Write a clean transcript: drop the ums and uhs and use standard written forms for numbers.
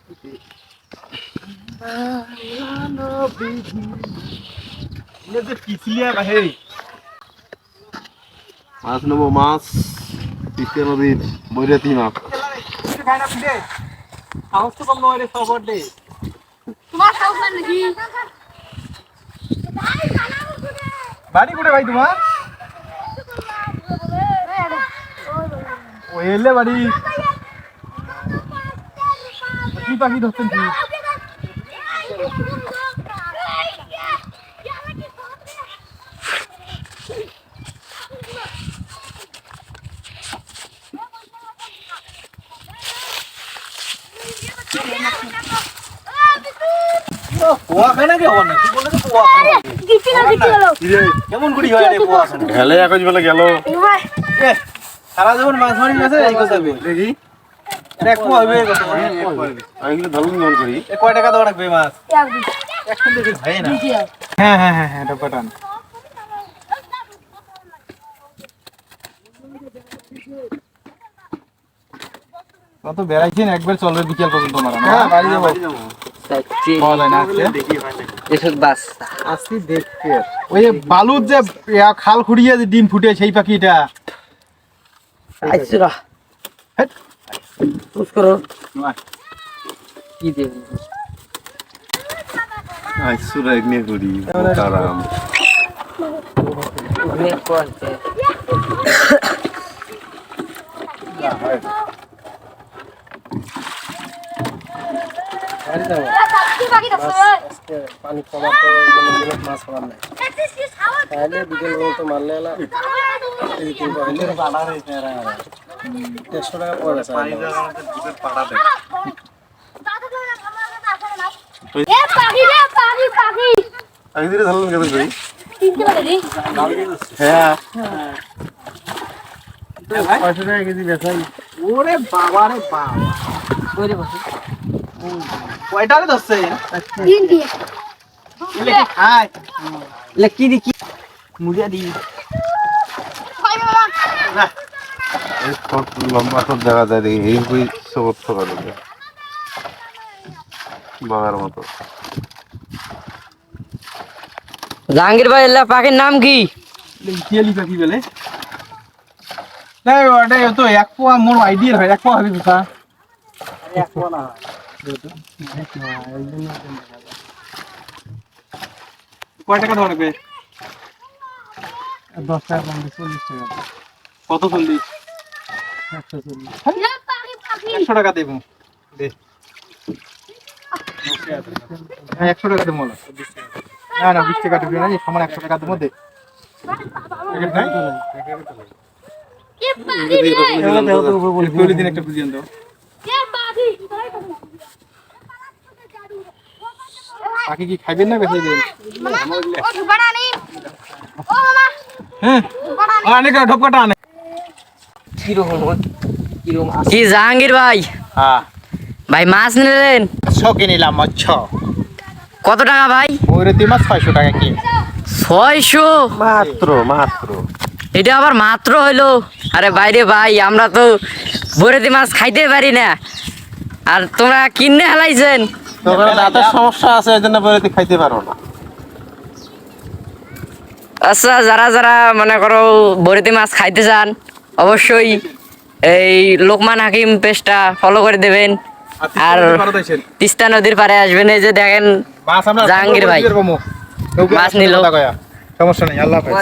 মাছ নেবো, মাছ তিস্তা নদীর বৈরাতি মাছ। বাড়ি কোথায় ভাই তোমার? ও এলে বাড়ি। কি পাখি ধরছেন কি? কেমন করি হয় রে পোয়া খানা? ঢেলে একজ বেলা গেল। সারা জীবন মাছ মারি গেছে এই কথা দেখি। এক পোয়া হইবে কত? আমি কিন্তু ধরুন মন করি। কয় টাকা দেওয়া লাগবে মাছ? 1 দেখি ভাই না। হ্যাঁ হ্যাঁ হ্যাঁ হ্যাঁ ডকাটান। কত বেড়াইছেন একবার চলবে বিকেল পর্যন্ত মারা। হ্যাঁ বাড়ি যাবো। পাওয়া যায় না আজকে। এসব বাস আসি দেখতে। ওই যে বালুর যে খাল খুঁড়িয়ে যে ডিম ফুটে সেই পাখিটা। আইসরা হেট। পুশ করো কি দেব আইসুরা এগনে করি কারাম। মে কোনতে পানি কমা তো মাছ খাবার নাই। তাহলে বিকেল পর্যন্ত মারলে এলা 150 টাকা পড়ে গেছে। আগে ধরে ধরলেন কেন করি? হ্যাঁ 500 টাকা কেজি বেচাই। ওরে বাবা রে বাবা। কইরে বসে কয়টা রে ধরছে? 3 দিয়ে। এলে কি খায়? লে কি দি কি মুড়িয়া দি এই ছোট লম্বা ছোট দেখা যায় দেখি এই কই সবত সকালে বাগার মতো। জাহাঙ্গীর ভাই এলা পাখির নাম কি? কিয়েলি পাখি বলে? না ওটা তো এক পোয়া মোর আইডিয়া হয়। এক পোয়া হবে কথা। আরে এক পোয়া না। কয় টাকা দেওয়া লাগবে? 10 টাকা কম 40 টাকা। কত 40? 140। 100 টাকা দেবো। দে। 100 টাকা দেবো না। না না 20 টাকা দিবি না, এই সমান 100 টাকা দেবো দে। প্যাকেট নাই? দিন একটা বুঝিয়ে দাও। পাখি কি খাইবেন না বেঁচে দেবেন? হ্যাঁ অনেক ঢপকাটা আনে। কিরকম কি জাহাঙ্গীর ভাই? হ্যাঁ ভাই মাছ নিলেন? ছকে নিলাম মৎস্য। কত টাকা ভাই? বৈরতি মাছ 600 টাকা কি? 600 মাত্র মাত্র। এটা আবার মাত্র হইলো? আরে বাইরে ভাই আমরা তো বৈরাতি মাছ খাইতে পারি না, আর তোমরা কিনে হালাইছেন। তোর দাঁতের সমস্যা আছে এজন্য বৈরাতি খাইতে পারো না। আচ্ছা যারা যারা মনে করো বৈরাতি মাছ খাইতে চান অবশ্যই এই লোকমান হাকিম পেজটা ফলো করে দেবেন। আর তিস্তা নদীর পাড়ে আসবেন। এই যে দেখেন জাহাঙ্গীর ভাই মাছ নিল। সমস্যা নেই। আল্লাহ হাফেজ।